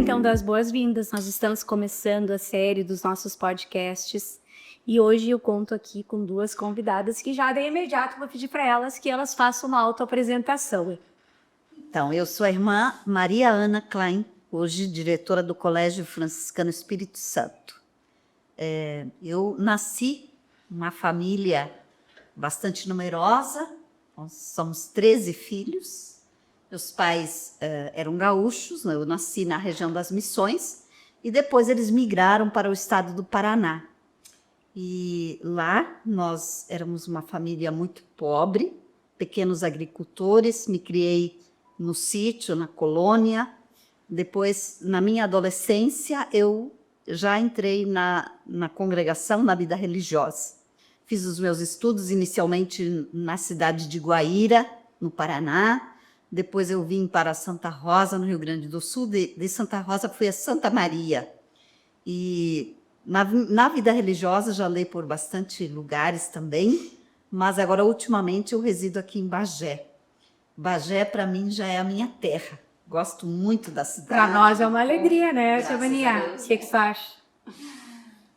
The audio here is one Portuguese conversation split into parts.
então dar as boas-vindas. Nós estamos começando a série dos nossos podcasts e hoje eu conto aqui com duas convidadas que já de imediato vou pedir para elas que elas façam uma autoapresentação. Então, eu sou a irmã Maria Ana Klein, hoje diretora do Colégio Franciscano Espírito Santo. Eu nasci numa família bastante numerosa, nós somos 13 filhos. Meus pais eram gaúchos, eu nasci na região das Missões e depois eles migraram para o estado do Paraná. E lá nós éramos uma família muito pobre, pequenos agricultores, me criei no sítio, na colônia. Depois, na minha adolescência, eu já entrei na congregação, na vida religiosa. Fiz os meus estudos inicialmente na cidade de Guaíra, no Paraná. Depois eu vim para Santa Rosa, no Rio Grande do Sul. De Santa Rosa fui a Santa Maria. E na vida religiosa já andei por bastante lugares também, mas agora ultimamente eu resido aqui em Bagé. Bagé, para mim, já é a minha terra. Gosto muito da cidade. Para nós é uma alegria, né, Silvania? O que você acha?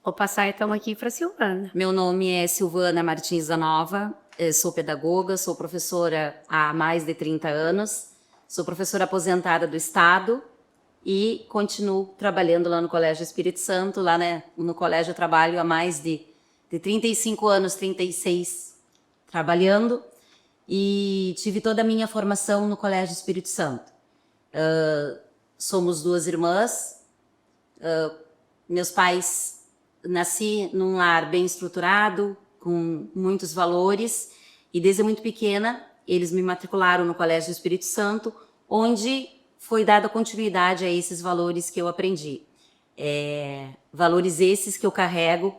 Vou passar então aqui para a Silvana. Meu nome é Silvana Martins da Nova, sou pedagoga, sou professora há mais de 30 anos, sou professora aposentada do Estado e continuo trabalhando lá no Colégio Espírito Santo. Lá, né, no colégio eu trabalho há mais de 35 anos, 36 trabalhando, e tive toda a minha formação no Colégio Espírito Santo. Somos duas irmãs, meus pais, nasci num lar bem estruturado, com muitos valores, e desde muito pequena eles me matricularam no Colégio Espírito Santo, onde foi dada continuidade a esses valores que eu aprendi. Valores esses que eu carrego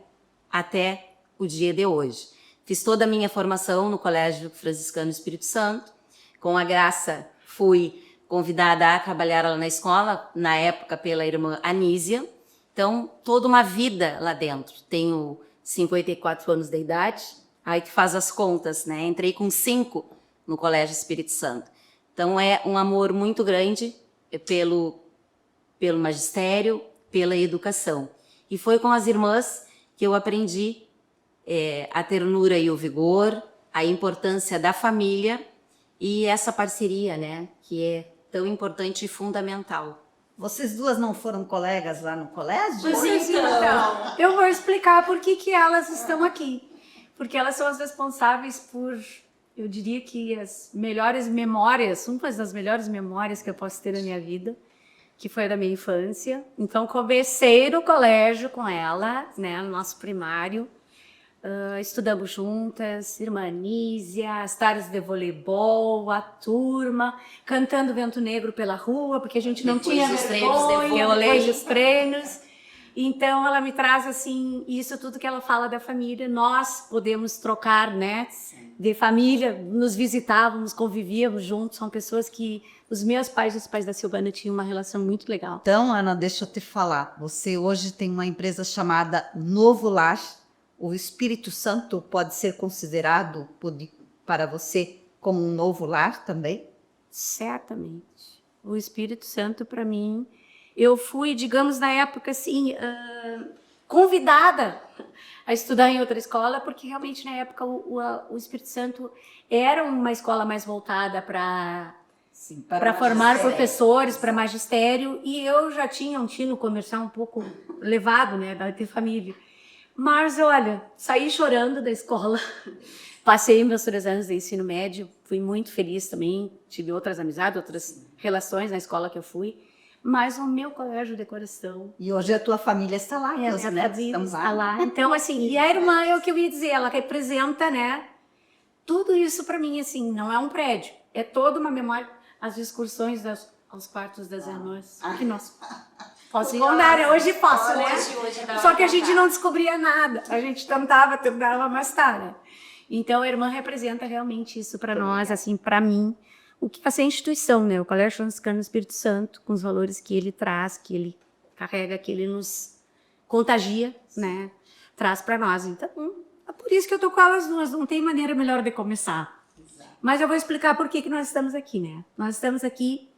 até o dia de hoje. Fiz toda a minha formação no Colégio Franciscano Espírito Santo. Com a graça, fui convidada a trabalhar lá na escola, na época pela irmã Anísia. Então, toda uma vida lá dentro. Tenho 54 anos de idade, aí tu faz as contas, né? Entrei com 5 no Colégio Espírito Santo. Então, é um amor muito grande pelo magistério, pela educação. E foi com as irmãs que eu aprendi a ternura e o vigor, a importância da família e essa parceria, né? Que é tão importante e fundamental. Vocês duas não foram colegas lá no colégio? Pois então, eu vou explicar por que elas estão aqui. Porque elas são as responsáveis por, eu diria que as melhores memórias, uma das melhores memórias que eu posso ter na minha vida, que foi a da minha infância. Então, comecei no colégio com ela, né, no nosso primário. Estudamos juntas, irmã Anísia, as tardes de voleibol, a turma, cantando Vento Negro pela rua, porque a gente não tinha vergonha, depois dos treinos. Então, ela me traz, assim, isso tudo que ela fala da família. Nós podemos trocar, né, de família, nos visitávamos, convivíamos juntos. São pessoas que os meus pais e os pais da Silvana tinham uma relação muito legal. Então, Ana, deixa eu te falar. Você hoje tem uma empresa chamada Novo Lar. O Espírito Santo pode ser considerado para você como um novo lar também? Certamente. O Espírito Santo, para mim, eu fui, digamos, na época, assim, convidada a estudar em outra escola, porque realmente, na época, o Espírito Santo era uma escola mais voltada para formar professores, para magistério, e eu já tinha um tino comercial um pouco elevado, né, da ter família. Mas, olha, saí chorando da escola, passei meus 3 anos de ensino médio, fui muito feliz também, tive outras amizades, outras relações na escola que eu fui, mas o meu colégio de coração... E hoje a tua família está lá, meus netos estão lá. Então, assim, e a irmã, é o que eu ia dizer, ela representa, né, tudo isso para mim, assim, não é um prédio, é toda uma memória, as excursões aos quartos das irmãs, que nós... Posso contar, hoje posso, né? Hoje só que a gente não descobria nada, a gente tentava, mas tá, né? Então, a irmã representa realmente isso para nós, assim, para mim, o que vai ser a instituição, né? O Colégio Franciscano Espírito Santo, com os valores que ele traz, que ele carrega, que ele nos contagia, né? Traz para nós. Então, é por isso que eu tô com elas duas, não tem maneira melhor de começar. Mas eu vou explicar por que nós estamos aqui, né? Nós estamos aqui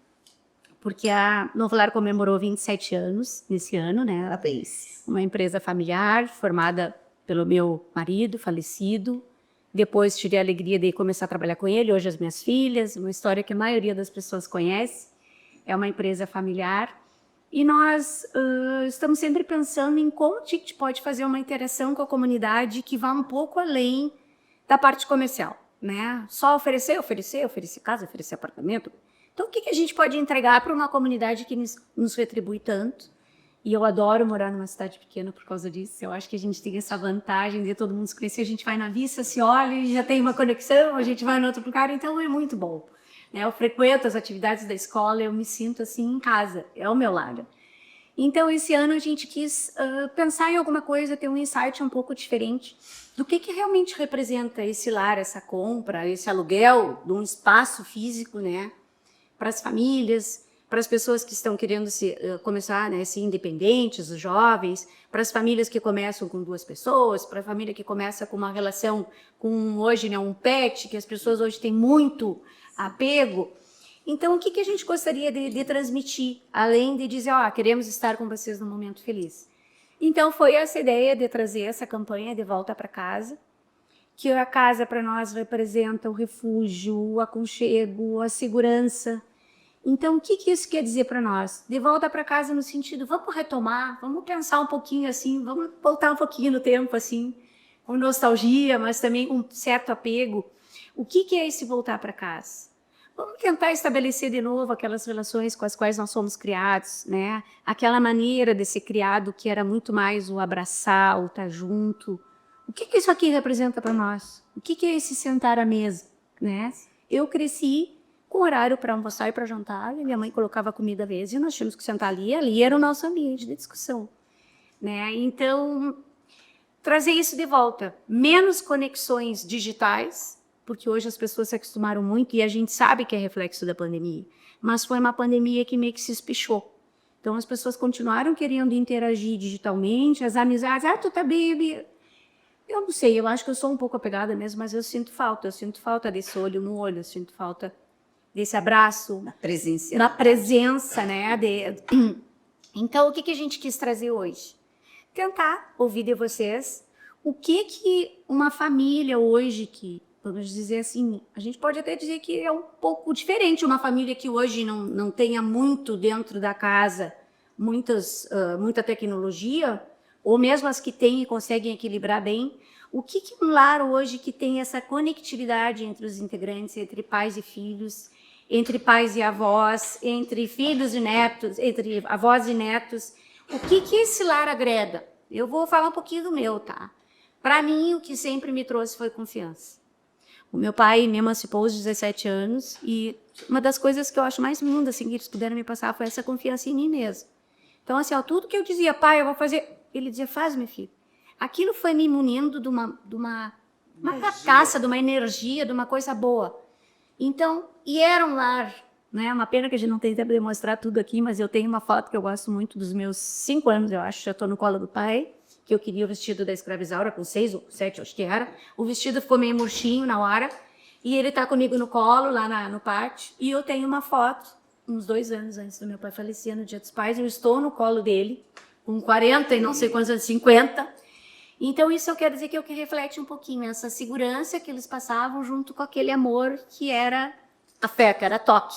porque a Novo Lar comemorou 27 anos nesse ano, né? Parabéns. Uma empresa familiar formada pelo meu marido falecido. Depois tive a alegria de começar a trabalhar com ele, hoje as minhas filhas, uma história que a maioria das pessoas conhece. É uma empresa familiar. E nós estamos sempre pensando em como a gente pode fazer uma interação com a comunidade que vá um pouco além da parte comercial, né? Só oferecer casa, oferecer apartamento. Então, o que a gente pode entregar para uma comunidade que nos retribui tanto? E eu adoro morar numa cidade pequena por causa disso. Eu acho que a gente tem essa vantagem de todo mundo se conhecer. A gente vai na vista, se olha e já tem uma conexão, a gente vai no outro lugar, então é muito bom. Eu frequento as atividades da escola, eu me sinto assim em casa, é o meu lar. Então, esse ano a gente quis pensar em alguma coisa, ter um insight um pouco diferente do que realmente representa esse lar, essa compra, esse aluguel de um espaço físico, né, para as famílias, para as pessoas que estão querendo começar, né, ser independentes, os jovens, para as famílias que começam com 2 pessoas, para a família que começa com uma relação com, hoje, né, um pet, que as pessoas hoje têm muito apego. Então, o que a gente gostaria de transmitir, além de dizer, queremos estar com vocês num momento feliz? Então, foi essa ideia de trazer essa campanha de volta para casa, que a casa para nós representa o refúgio, o aconchego, a segurança. Então, o que isso quer dizer para nós? De volta para casa no sentido, vamos retomar, vamos pensar um pouquinho assim, vamos voltar um pouquinho no tempo assim, com nostalgia, mas também com certo apego. O que é esse voltar para casa? Vamos tentar estabelecer de novo aquelas relações com as quais nós somos criados, né? Aquela maneira de ser criado que era muito mais o abraçar, o estar junto. O que isso aqui representa para nós? O que é esse sentar à mesa, né? Eu cresci com horário para almoçar e para jantar, e minha mãe colocava comida à mesa e nós tínhamos que sentar ali, ali era o nosso ambiente de discussão, né? Então, trazer isso de volta. Menos conexões digitais, porque hoje as pessoas se acostumaram muito e a gente sabe que é reflexo da pandemia, mas foi uma pandemia que meio que se espichou. Então, as pessoas continuaram querendo interagir digitalmente, as amizades, tu tá bem, eu não sei, eu acho que eu sou um pouco apegada mesmo, mas eu sinto falta desse olho no olho, eu sinto falta desse abraço. Na presença. Na presença, né? Então, o que a gente quis trazer hoje? Tentar ouvir de vocês o que uma família hoje que, vamos dizer assim, a gente pode até dizer que é um pouco diferente, uma família que hoje não tenha muito dentro da casa, muita tecnologia, ou mesmo as que têm e conseguem equilibrar bem, o que um lar hoje que tem essa conectividade entre os integrantes, entre pais e filhos, entre pais e avós, entre filhos e netos, entre avós e netos, o que esse lar agrega? Eu vou falar um pouquinho do meu, tá? Para mim, o que sempre me trouxe foi confiança. O meu pai me emancipou aos 17 anos e uma das coisas que eu acho mais linda assim, que eles puderam me passar foi essa confiança em mim mesmo. Então, assim, tudo que eu dizia, pai, eu vou fazer, ele dizia, faz, meu filho. Aquilo foi me munindo de uma carcaça, de uma energia, de uma coisa boa. Então, e era um lar, né? Uma pena que a gente não tem tempo de mostrar tudo aqui, mas eu tenho uma foto que eu gosto muito dos meus 5 anos, eu acho, já estou no colo do pai, que eu queria o vestido da escravizaura, com 6 ou 7, acho que era. O vestido ficou meio murchinho na hora, e ele está comigo no colo, lá no pátio, e eu tenho uma foto, uns 2 anos antes do meu pai falecer, no Dia dos Pais, eu estou no colo dele, com 40 e não sei quantos anos, 50. Então, isso eu quero dizer que é o que reflete um pouquinho essa segurança que eles passavam junto com aquele amor que era afeto, que era toque.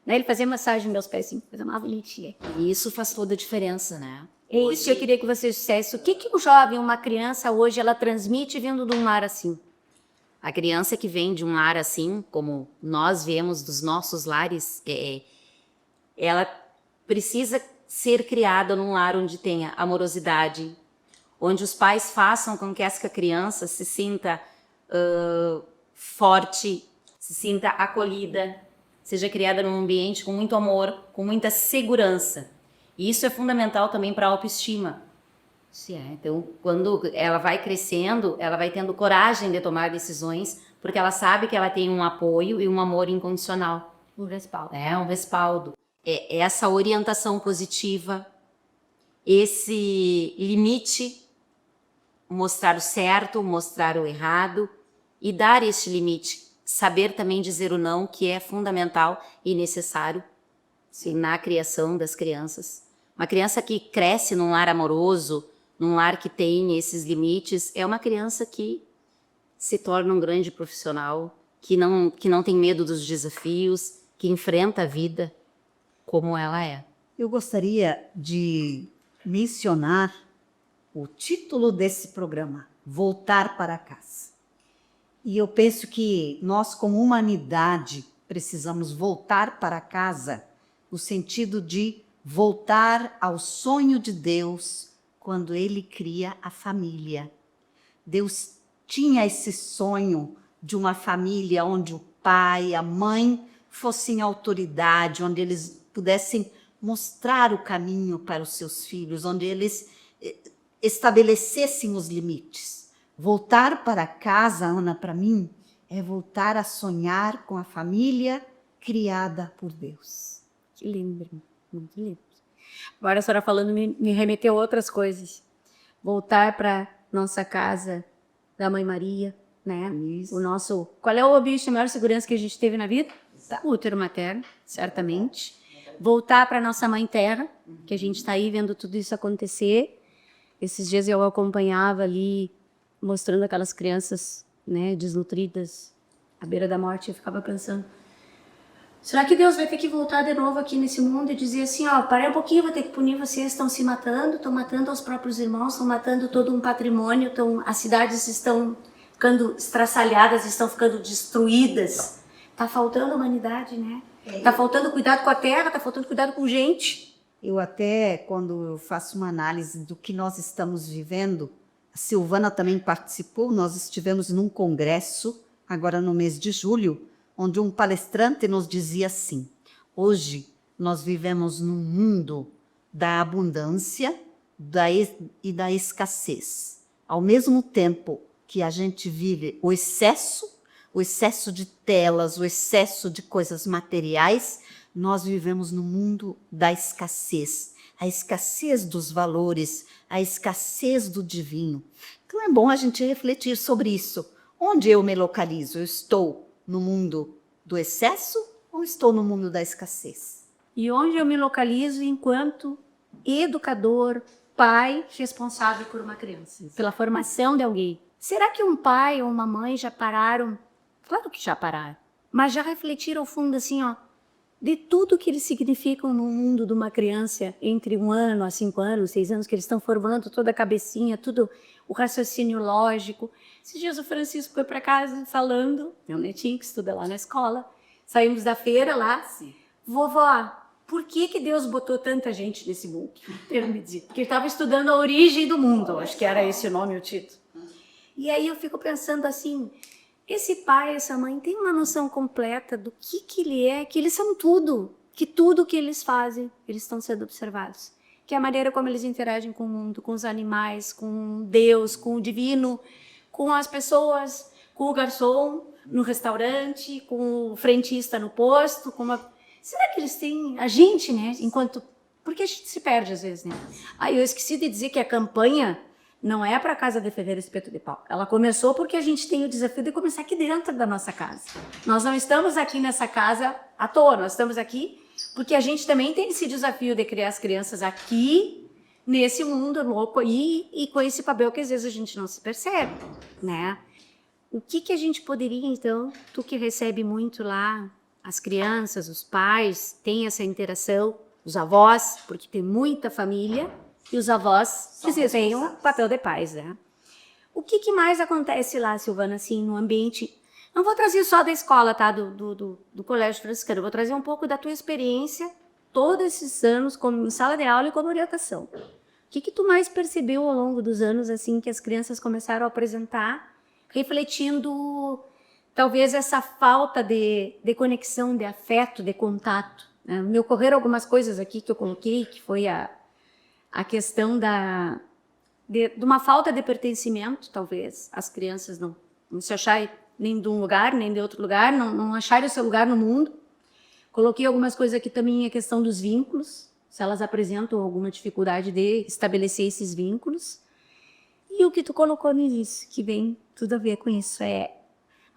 Né? Ele fazia massagem nos meus pés, assim, coisa mais bonitinha. E isso faz toda a diferença, né? É isso que eu queria que vocês dissessem. O que o jovem, uma criança hoje, ela transmite vindo de um lar assim? A criança que vem de um lar assim, como nós vemos dos nossos lares, ela precisa ser criada num lar onde tenha amorosidade, onde os pais façam com que essa criança se sinta forte, se sinta acolhida, seja criada num ambiente com muito amor, com muita segurança. E isso é fundamental também para a autoestima. Então, quando ela vai crescendo, ela vai tendo coragem de tomar decisões, porque ela sabe que ela tem um apoio e um amor incondicional. Um respaldo. Um respaldo. Essa orientação positiva, esse limite, mostrar o certo, mostrar o errado e dar este limite. Saber também dizer o não, que é fundamental e necessário. Sim, na criação das crianças. Uma criança que cresce num lar amoroso, num lar que tem esses limites, é uma criança que se torna um grande profissional, que não tem medo dos desafios, que enfrenta a vida como ela é. Eu gostaria de mencionar o título desse programa, Voltar para Casa. E eu penso que nós, como humanidade, precisamos voltar para casa no sentido de voltar ao sonho de Deus quando Ele cria a família. Deus tinha esse sonho de uma família onde o pai, a mãe fossem autoridade, onde eles pudessem mostrar o caminho para os seus filhos, onde eles estabelecessem os limites. Voltar para casa, Ana, para mim, é voltar a sonhar com a família criada por Deus. Que lindo, irmã. Muito lindo. Agora a senhora falando me remeteu a outras coisas. Voltar para nossa casa da Mãe Maria, né? Isso. O nosso... Qual é o ambiente de maior segurança que a gente teve na vida? O útero materno, certamente. Voltar para nossa Mãe Terra, que a gente está aí vendo tudo isso acontecer. Esses dias eu acompanhava ali, mostrando aquelas crianças, né, desnutridas, à beira da morte. Eu ficava pensando, será que Deus vai ter que voltar de novo aqui nesse mundo e dizer assim, ó, parei um pouquinho, vou ter que punir vocês, estão se matando, estão matando aos próprios irmãos, estão matando todo um patrimônio, as cidades estão ficando estraçalhadas, estão ficando destruídas. Tá faltando humanidade, né? Tá faltando cuidado com a terra, tá faltando cuidado com gente. Eu até, quando eu faço uma análise do que nós estamos vivendo, a Silvana também participou, nós estivemos num congresso, agora no mês de julho, onde um palestrante nos dizia assim, hoje nós vivemos num mundo da abundância e da escassez. Ao mesmo tempo que a gente vive o excesso de telas, o excesso de coisas materiais, nós vivemos no mundo da escassez, a escassez dos valores, a escassez do divino. Então é bom a gente refletir sobre isso. Onde eu me localizo? Eu estou no mundo do excesso ou estou no mundo da escassez? E onde eu me localizo enquanto educador, pai responsável por uma criança, pela formação de alguém. Será que um pai ou uma mãe já pararam? Claro que já pararam, mas já refletiram ao fundo assim, ó, de tudo que eles significam no mundo de uma criança entre 1 ano a 5 anos, 6 anos, que eles estão formando toda a cabecinha, tudo o raciocínio lógico. Esses dias o Francisco foi para casa falando, meu netinho que estuda lá na escola, saímos da feira lá, vovó, por que Deus botou tanta gente nesse mundo? Ele me dizia, porque ele estava estudando a origem do mundo, acho que era esse o nome, o título. E aí eu fico pensando assim, esse pai, essa mãe tem uma noção completa do que ele é, que eles são tudo, que tudo que eles fazem, eles estão sendo observados. Que é a maneira como eles interagem com o mundo, com os animais, com Deus, com o divino, com as pessoas, com o garçom no restaurante, com o frentista no posto, Será que eles têm... A gente, né, enquanto... Porque a gente se perde às vezes, né? Aí eu esqueci de dizer que a campanha não é para a Casa de Ferreira Espeto de Pau. Ela começou porque a gente tem o desafio de começar aqui dentro da nossa casa. Nós não estamos aqui nessa casa à toa, nós estamos aqui porque a gente também tem esse desafio de criar as crianças aqui, nesse mundo louco aí, e com esse papel que às vezes a gente não se percebe, né? O que a gente poderia, então, tu que recebe muito lá, as crianças, os pais, tem essa interação, os avós, porque tem muita família, e os avós desempenham o papel de pais, né? O que mais acontece lá, Silvana, assim, no ambiente... Não vou trazer só da escola, tá? Do Colégio Franciscano. Vou trazer um pouco da tua experiência todos esses anos como em sala de aula e como orientação. O que tu mais percebeu ao longo dos anos, assim, que as crianças começaram a apresentar, refletindo talvez essa falta de conexão, de afeto, de contato, né? Me ocorreram algumas coisas aqui que eu coloquei, que foi a questão de uma falta de pertencimento, talvez, as crianças não se acharem nem de um lugar, nem de outro lugar, não acharem o seu lugar no mundo. Coloquei algumas coisas aqui também, a questão dos vínculos, se elas apresentam alguma dificuldade de estabelecer esses vínculos. E o que tu colocou no início, que vem tudo a ver com isso, é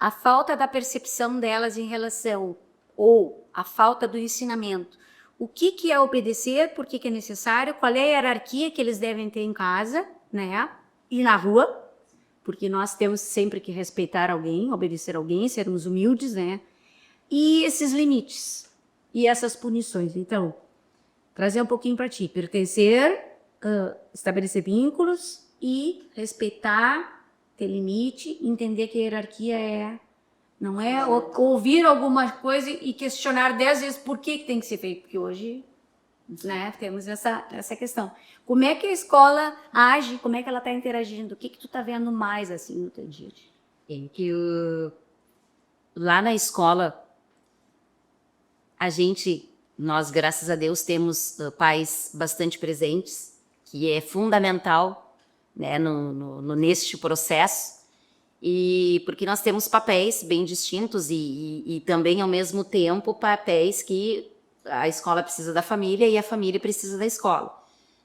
a falta da percepção delas em relação, ou a falta do ensinamento, o que é obedecer, por que é necessário, qual é a hierarquia que eles devem ter em casa, né? E na rua, porque nós temos sempre que respeitar alguém, obedecer alguém, sermos humildes, né? E esses limites e essas punições. Então, trazer um pouquinho para ti, pertencer, estabelecer vínculos e respeitar, ter limite, entender que a hierarquia não é ouvir alguma coisa e questionar 10 vezes por que tem que ser feito, porque hoje, né, temos essa questão. Como é que a escola age, como é que ela está interagindo, o que tu está vendo mais assim no teu dia? Em que lá na escola, nós, graças a Deus, temos pais bastante presentes, que é fundamental, né, neste processo, e porque nós temos papéis bem distintos e também, ao mesmo tempo, papéis que a escola precisa da família e a família precisa da escola.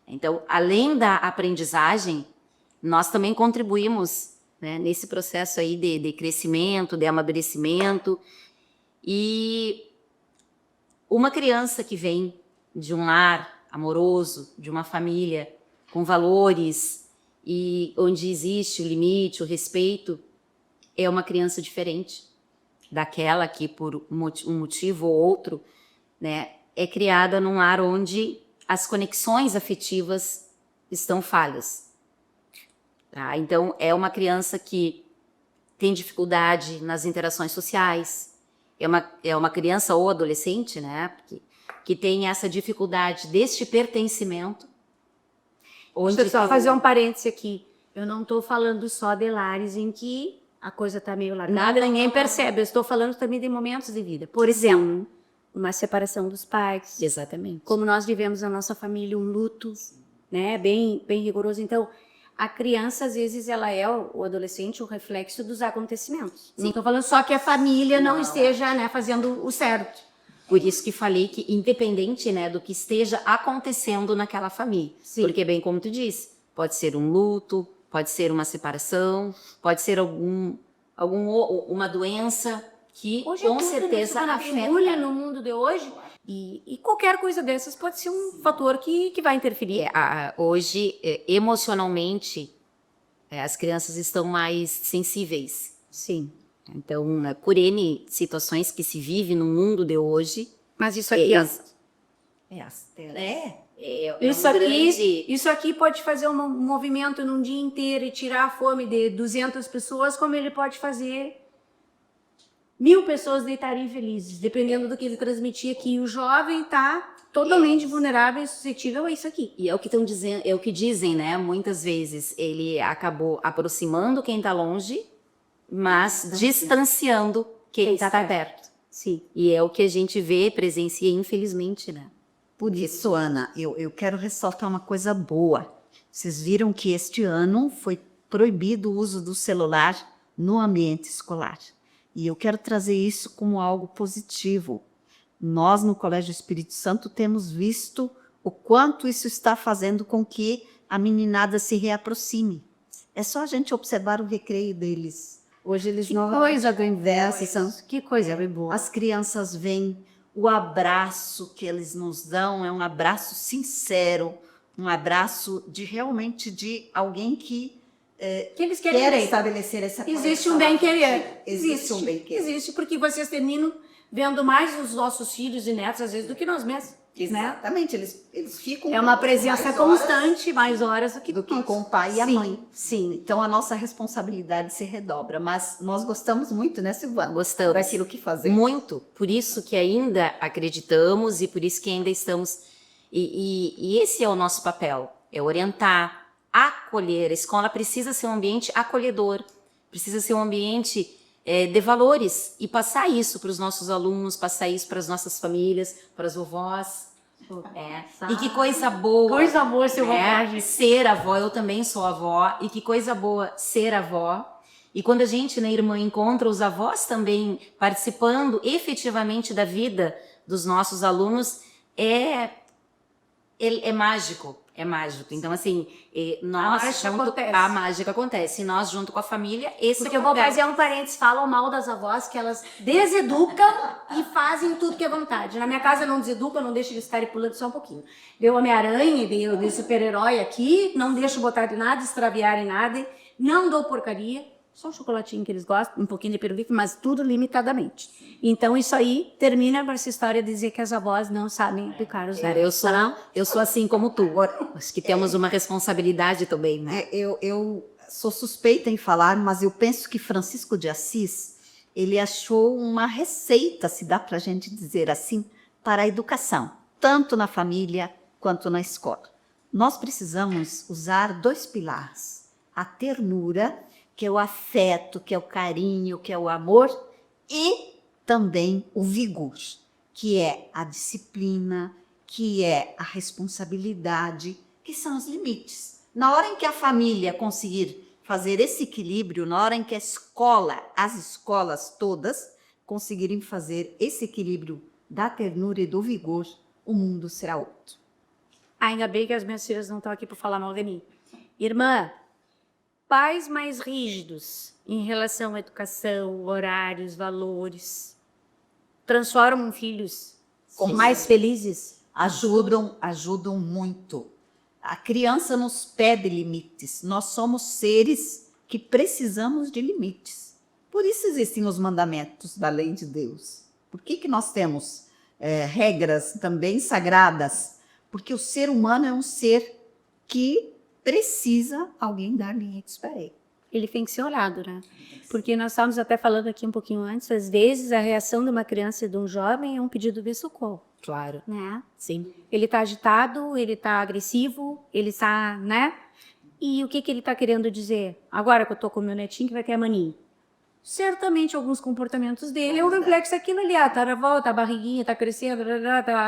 Então, além da aprendizagem, nós também contribuímos, né, nesse processo aí de crescimento, de amadurecimento. E uma criança que vem de um lar amoroso, de uma família com valores e onde existe o limite, o respeito, é uma criança diferente daquela que, por um motivo ou outro, né, é criada num lar onde as conexões afetivas estão falhas. Tá? Então, é uma criança que tem dificuldade nas interações sociais, é uma criança ou adolescente, né, que tem essa dificuldade deste pertencimento. Deixa eu só fazer um parêntese aqui. Eu não estou falando só de lares em que a coisa está meio largada, ninguém percebe. Eu estou falando também de momentos de vida. Por exemplo, uma separação dos pais. Exatamente. Como nós vivemos na nossa família um luto, né, bem rigoroso. Então, a criança, às vezes, ela é, o adolescente, o reflexo dos acontecimentos. Sim. Não estou falando só que a família não esteja, né, fazendo o certo. Por isso que falei que, independente, né, do que esteja acontecendo naquela família. Sim. Porque, bem como tu disse, pode ser um luto, pode ser uma separação, pode ser uma doença que, hoje com certeza, afeta no mundo de hoje. E qualquer coisa dessas pode ser um fator que vai interferir. Hoje, emocionalmente, as crianças estão mais sensíveis. Sim. Então, por N situações que se vive no mundo de hoje... Mas isso aqui... Isso aqui pode fazer um movimento num dia inteiro e tirar a fome de 200 pessoas, como ele pode fazer 1000 pessoas deitarem felizes, dependendo do que ele transmitir aqui. O jovem está totalmente vulnerável e suscetível a isso aqui. E é o que estão dizendo, é o que dizem, né? Muitas vezes ele acabou aproximando quem está longe, mas distanciando quem está perto. Sim. E é o que a gente vê, presencia, infelizmente, né? Por isso, Ana, eu quero ressaltar uma coisa boa. Vocês viram que este ano foi proibido o uso do celular no ambiente escolar. E eu quero trazer isso como algo positivo. Nós, no Colégio Espírito Santo, temos visto o quanto isso está fazendo com que a meninada se reaproxime. É só a gente observar o recreio deles. Hoje eles não... coisa do inverso, que coisa boa. As crianças vêm, o abraço que eles nos dão é um abraço sincero, um abraço realmente de alguém que eles querem estabelecer essa conexão. Existe um bem-querer. Existe um bem-querer. Existe, porque vocês terminam vendo mais os nossos filhos e netos, às vezes, do que nós mesmos. Exatamente, né? Eles ficam... É uma presença constante, mais horas do que com o pai e a mãe. Sim, então a nossa responsabilidade se redobra. Mas nós gostamos muito, né, Silvana? Gostamos. Daquilo que fazemos. Muito. Por isso que ainda acreditamos e por isso que ainda estamos... E esse é o nosso papel, é orientar, acolher. A escola precisa ser um ambiente acolhedor, precisa ser um ambiente de valores e passar isso para os nossos alunos, passar isso para as nossas famílias, para as vovós. E que coisa boa. Coisa boa ser vovó. Ser avó, eu também sou avó, e que coisa boa ser avó. E quando a gente, né, irmã, encontra os avós também participando efetivamente da vida dos nossos alunos, é mágico. é mágico. Então, assim, acontece. a mágica acontece. E nós, junto com a família, esse Porque é eu o vou papel. fazer um parênteses, falam mal das avós, que elas deseducam e fazem tudo que é vontade. Na minha casa não deseducam, não deixo eles estarem pulando só um pouquinho. Deu Homem-Aranha, deu de super-herói aqui, não deixo botar de nada, extraviarem nada, não dou porcaria, só um chocolatinho que eles gostam, um pouquinho de pirulito, mas tudo limitadamente. Então isso aí termina com essa história de dizer que as avós não sabem educar os Cara, netos. eu sou assim como tu. Acho que temos uma responsabilidade também, né? Eu sou suspeita em falar, mas eu penso que Francisco de Assis, ele achou uma receita, se dá para a gente dizer assim, para a educação, tanto na família quanto na escola. Nós precisamos usar 2 pilares: a ternura, que é o afeto, que é o carinho, que é o amor, e também o vigor, que é a disciplina, que é a responsabilidade, que são os limites. Na hora em que a família conseguir fazer esse equilíbrio, na hora em que a escola, as escolas todas conseguirem fazer esse equilíbrio da ternura e do vigor, o mundo será outro. Ainda bem que as minhas filhas não estão aqui para falar mal de mim. Irmã, pais mais rígidos em relação à educação, horários, valores, transformam filhos mais felizes? Ajudam muito. A criança nos pede limites. Nós somos seres que precisamos de limites. Por isso existem os mandamentos da lei de Deus. Por que nós temos regras também sagradas? Porque o ser humano é um ser que precisa alguém dar limites para ele. Ele tem que ser olhado, né? Porque nós estávamos até falando aqui um pouquinho antes, às vezes a reação de uma criança e de um jovem é um pedido de socorro. Claro. Né? Sim. Ele está agitado, ele está agressivo, ele está, né? E o que ele está querendo dizer? Agora que eu tô com o meu netinho que vai ter a mania. Certamente alguns comportamentos dele é um reflexo daquilo ali. Tá na volta, a barriguinha tá crescendo,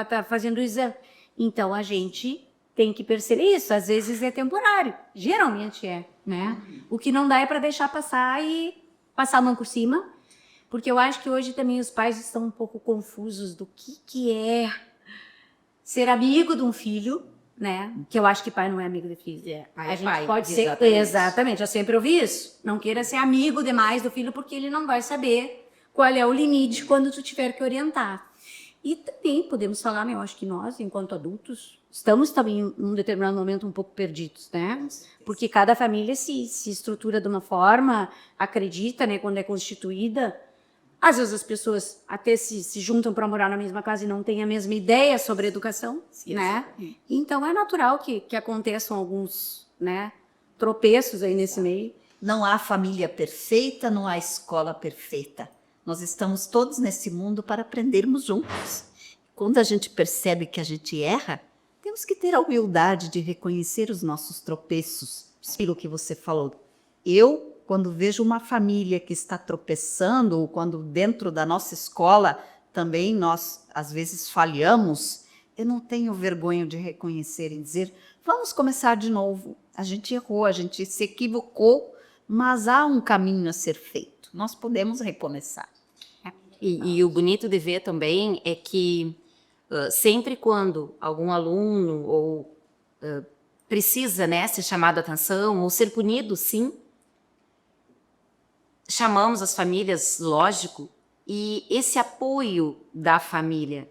tá fazendo o exame. Então a gente tem que perceber isso. Às vezes é temporário, geralmente é, né? O que não dá é para deixar passar e passar a mão por cima. Porque eu acho que hoje também os pais estão um pouco confusos do que é ser amigo de um filho, né? Que eu acho que pai não é amigo de filho. Pai a gente pai, pode ser... Exatamente, eu sempre ouvi isso. Não queira ser amigo demais do filho porque ele não vai saber qual é o limite quando tu tiver que orientar. E também podemos falar, né? Eu acho que nós, enquanto adultos, estamos também em um determinado momento um pouco perdidos, né? Porque cada família se estrutura de uma forma, acredita, né? Quando é constituída. Às vezes as pessoas até se juntam para morar na mesma casa e não têm a mesma ideia sobre educação, né? Então é natural que aconteçam alguns, né, tropeços aí nesse meio. Não há família perfeita, não há escola perfeita. Nós estamos todos nesse mundo para aprendermos juntos. Quando a gente percebe que a gente erra, temos que ter a humildade de reconhecer os nossos tropeços. Aquilo que você falou. Quando vejo uma família que está tropeçando, ou quando dentro da nossa escola também nós, às vezes, falhamos, eu não tenho vergonha de reconhecer e dizer, vamos começar de novo. A gente errou, a gente se equivocou, mas há um caminho a ser feito. Nós podemos recomeçar. E o bonito de ver também é que sempre quando algum aluno ou precisa, né, ser chamado a atenção ou ser punido, sim, chamamos as famílias, lógico, e esse apoio da família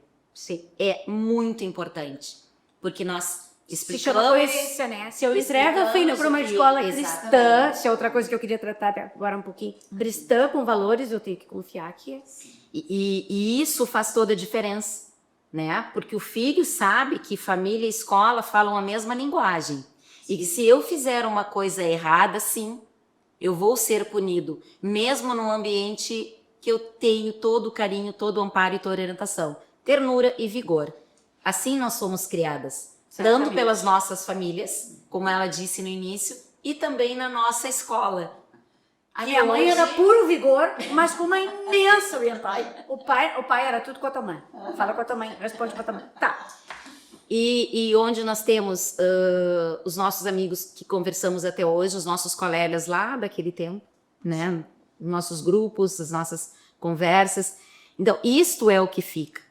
é muito importante, porque nós explicamos... Né? Se eu entrego o filho para uma escola cristã, se é outra coisa que eu queria tratar agora um pouquinho, cristã com valores, eu tenho que confiar que... E isso faz toda a diferença, né? Porque o filho sabe que família e escola falam a mesma linguagem, e que se eu fizer uma coisa errada, sim, eu vou ser punido, mesmo num ambiente que eu tenho todo o carinho, todo o amparo e toda a orientação. Ternura e vigor. Assim nós somos criadas, tanto pelas nossas famílias, como ela disse no início, e também na nossa escola. A minha mãe era puro vigor, mas com uma imensa orientação. O pai era tudo com a tua mãe. Fala com a tua mãe, responde com a tua mãe. Tá. E onde nós temos os nossos amigos que conversamos até hoje, os nossos colegas lá daquele tempo, né? Nossos grupos, as nossas conversas. Então, isto é o que fica.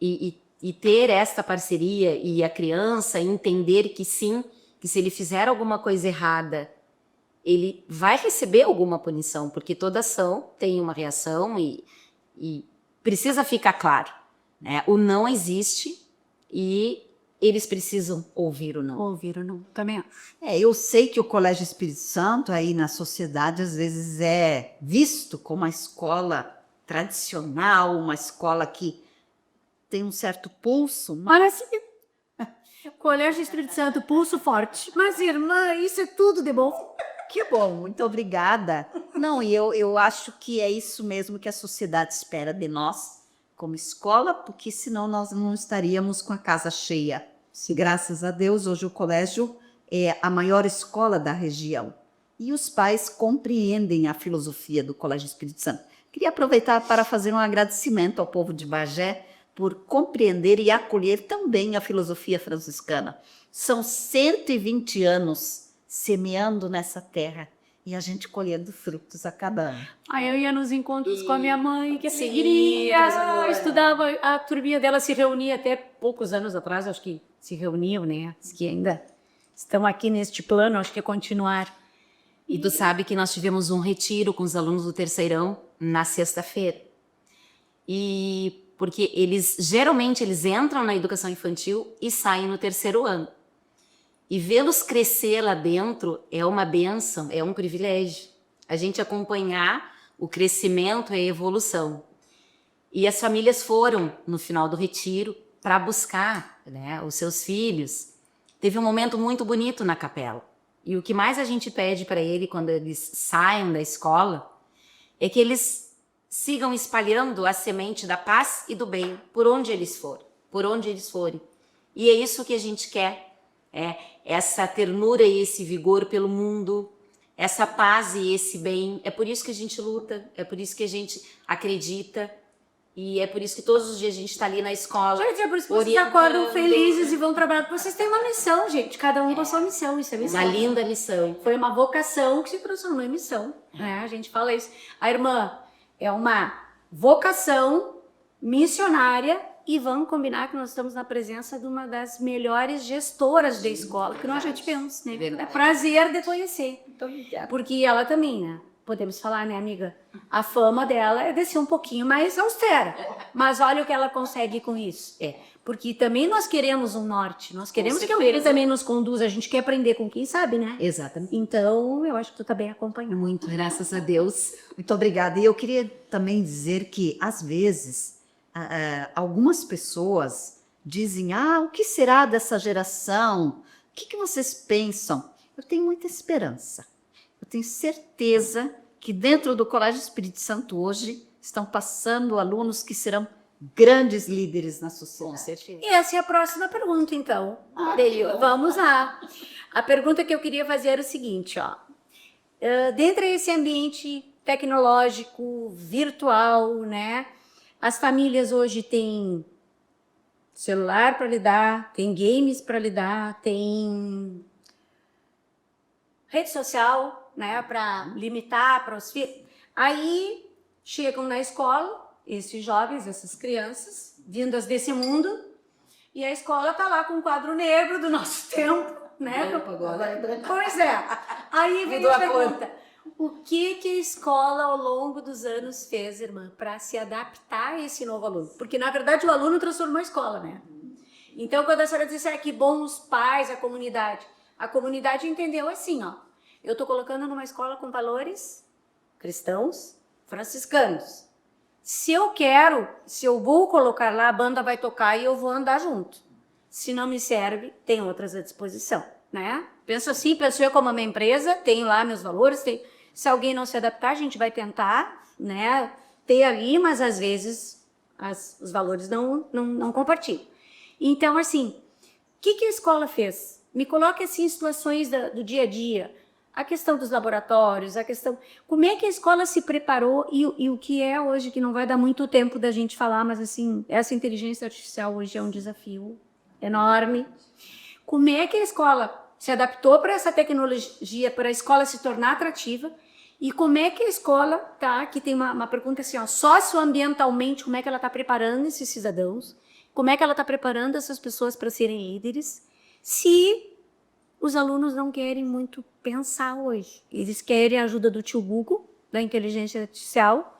E e ter esta parceria e a criança entender que sim, que se ele fizer alguma coisa errada, ele vai receber alguma punição, porque toda ação tem uma reação e precisa ficar claro, né? O não existe e eles precisam ouvir o não. Ouvir ou não, também acho. Eu sei que o Colégio Espírito Santo aí na sociedade às vezes é visto como uma escola tradicional, uma escola que tem um certo pulso. Olha assim, Colégio Espírito Santo, pulso forte. Mas, irmã, isso é tudo de bom. Que bom, muito obrigada. Não, e eu acho que é isso mesmo que a sociedade espera de nós como escola, porque senão nós não estaríamos com a casa cheia. Graças a Deus, hoje o colégio é a maior escola da região. E os pais compreendem a filosofia do Colégio Espírito Santo. Queria aproveitar para fazer um agradecimento ao povo de Bagé por compreender e acolher também a filosofia franciscana. São 120 anos semeando nessa terra e a gente colhendo frutos a cada ano. Aí eu ia nos encontros com a minha mãe, que seguiria, estudava, a turminha dela se reunia até poucos anos atrás, acho que se reuniam, né? Diz que ainda estão aqui neste plano, acho que é continuar. E tu sabe que nós tivemos um retiro com os alunos do terceirão na sexta-feira. E porque geralmente eles entram na educação infantil e saem no terceiro ano. E vê-los crescer lá dentro é uma bênção, é um privilégio. A gente acompanhar o crescimento e a evolução. E as famílias foram, no final do retiro, para buscar, né, os seus filhos. Teve um momento muito bonito na capela. E o que mais a gente pede para ele quando eles saiam da escola é que eles sigam espalhando a semente da paz e do bem por onde eles forem. E é isso que a gente quer. Essa ternura e esse vigor pelo mundo, essa paz e esse bem. É por isso que a gente luta, é por isso que a gente acredita e é por isso que todos os dias a gente está ali na escola. Gente, é por isso que vocês acordam felizes e vão trabalhar, porque vocês têm uma missão, gente, cada um com a sua missão, isso é missão. Uma linda missão. Foi uma vocação que se transformou em missão, né? A gente fala isso. A irmã é uma vocação missionária. E vamos combinar que nós estamos na presença de uma das melhores gestoras da escola, que nós já tivemos, né? É prazer de conhecer. Muito obrigada. Porque ela também, né? Podemos falar, né, amiga? A fama dela é descer um pouquinho mais austera. Mas olha o que ela consegue com isso. Porque também nós queremos um norte. Nós queremos que alguém também nos conduza. A gente quer aprender com quem sabe, né? Exatamente. Então, eu acho que tu tá bem acompanhando. Muito, graças a Deus. Muito obrigada. E eu queria também dizer que, às vezes, algumas pessoas dizem, o que será dessa geração? O que vocês pensam? Eu tenho muita esperança. Eu tenho certeza que dentro do Colégio Espírito Santo hoje estão passando alunos que serão grandes líderes na sociedade. Com certeza. E essa é a próxima pergunta, então. Vamos lá. A pergunta que eu queria fazer era o seguinte, ó. Dentro desse ambiente tecnológico, virtual, né? As famílias hoje têm celular para lidar, tem games para lidar, tem rede social, né, para limitar para os filhos. Aí chegam na escola esses jovens, essas crianças, vindas desse mundo, e a escola tá lá com um quadro negro do nosso tempo, né? Pois é. Aí vem a pergunta. O que a escola ao longo dos anos fez, irmã, para se adaptar a esse novo aluno? Porque, na verdade, o aluno transformou a escola, né? Então, quando a senhora disse que bom os pais, a comunidade entendeu assim, ó. Eu estou colocando numa escola com valores cristãos, franciscanos. Se eu vou colocar lá, a banda vai tocar e eu vou andar junto. Se não me serve, tem outras à disposição, né? Penso assim, penso eu como uma empresa, tenho lá meus valores, se alguém não se adaptar, a gente vai tentar, né, ter ali, mas às vezes os valores não compartilham. Então, assim, o que a escola fez? Me coloque assim em situações do dia a dia, a questão dos laboratórios, como é que a escola se preparou e o que é hoje, que não vai dar muito tempo da gente falar, mas assim, essa inteligência artificial hoje é um desafio enorme. Como é que a escola se adaptou para essa tecnologia, para a escola se tornar atrativa? E como é que a escola que tem uma pergunta assim, ó, socioambientalmente, como é que ela está preparando esses cidadãos? como é que ela está preparando essas pessoas para serem líderes, se os alunos não querem muito pensar hoje. Eles querem a ajuda do tio Google, da inteligência artificial,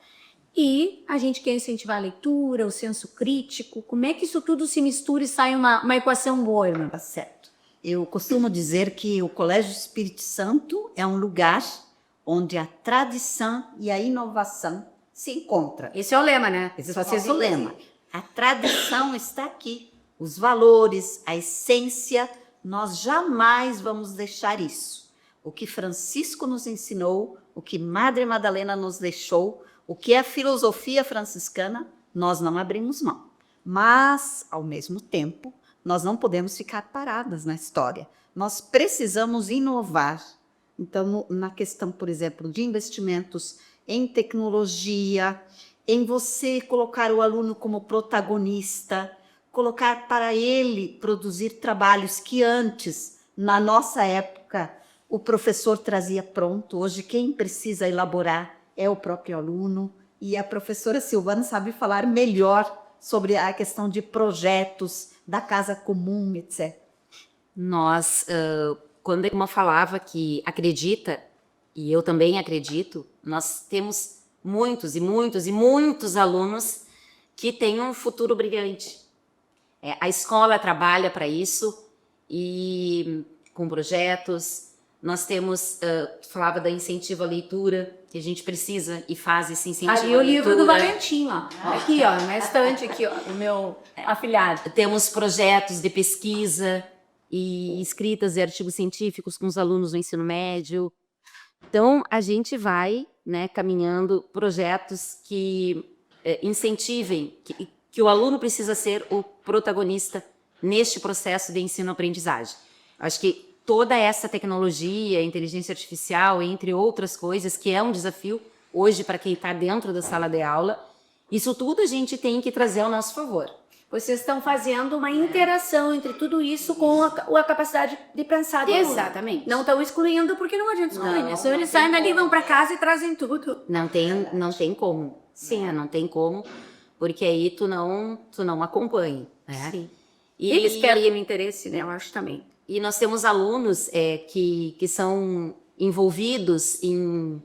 e a gente quer incentivar a leitura, o senso crítico. Como é que isso tudo se mistura e sai uma equação boa, irmã? Tá certo. Eu costumo dizer que o Colégio Espírito Santo é um lugar onde a tradição e a inovação se encontram. Esse é o lema, né? Esse é o lema. A tradição está aqui. Os valores, a essência, nós jamais vamos deixar isso. O que Francisco nos ensinou, o que Madre Madalena nos deixou, o que é a filosofia franciscana, nós não abrimos mão. Mas, ao mesmo tempo, nós não podemos ficar paradas na história. Nós precisamos inovar. Então, na questão, por exemplo, de investimentos em tecnologia, em você colocar o aluno como protagonista, colocar para ele produzir trabalhos que antes, na nossa época, o professor trazia pronto. Hoje, quem precisa elaborar é o próprio aluno. E a professora Silvana sabe falar melhor sobre a questão de projetos da casa comum, etc. Nós, quando a irmã falava que acredita, e eu também acredito, nós temos muitos e muitos e muitos alunos que têm um futuro brilhante. A escola trabalha para isso, e com projetos. Nós temos, falava da incentivo à leitura, que a gente precisa e faz esse incentivo à Ali o leitura. livro do Valentim, ó. Aqui, ó, na estante aqui, ó, o meu afilhado. Temos projetos de pesquisa e escritas e artigos científicos com os alunos do ensino médio. Então, a gente vai, né, caminhando projetos que incentivem, que o aluno precisa ser o protagonista neste processo de ensino-aprendizagem. Acho que toda essa tecnologia, inteligência artificial, entre outras coisas, que é um desafio hoje para quem está dentro da sala de aula, isso tudo a gente tem que trazer ao nosso favor. Vocês estão fazendo uma interação entre tudo isso com a capacidade de pensar do aluno. Exatamente. Não estão excluindo, porque não adianta excluir, né? Não, Senão eles saem dali, vão para casa e trazem tudo. Não tem como. Sim, não tem como, porque aí tu não acompanha. Né? Sim. E Eles perdem o interesse, né? Eu acho também. E nós temos alunos que são envolvidos em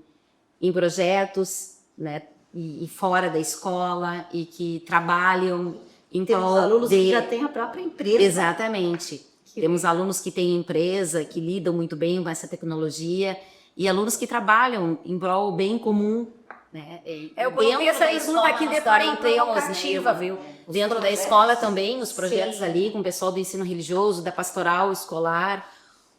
projetos, né, e fora da escola, e que trabalham em Temos prol alunos de... que já têm a própria empresa. Exatamente. Temos alunos que têm empresa, que lidam muito bem com essa tecnologia, e alunos que trabalham em prol bem comum. Né? Eu coloquei essa pergunta aqui de forma provocativa, viu? Dentro da escola também, os projetos ali com o pessoal do ensino religioso, da pastoral escolar,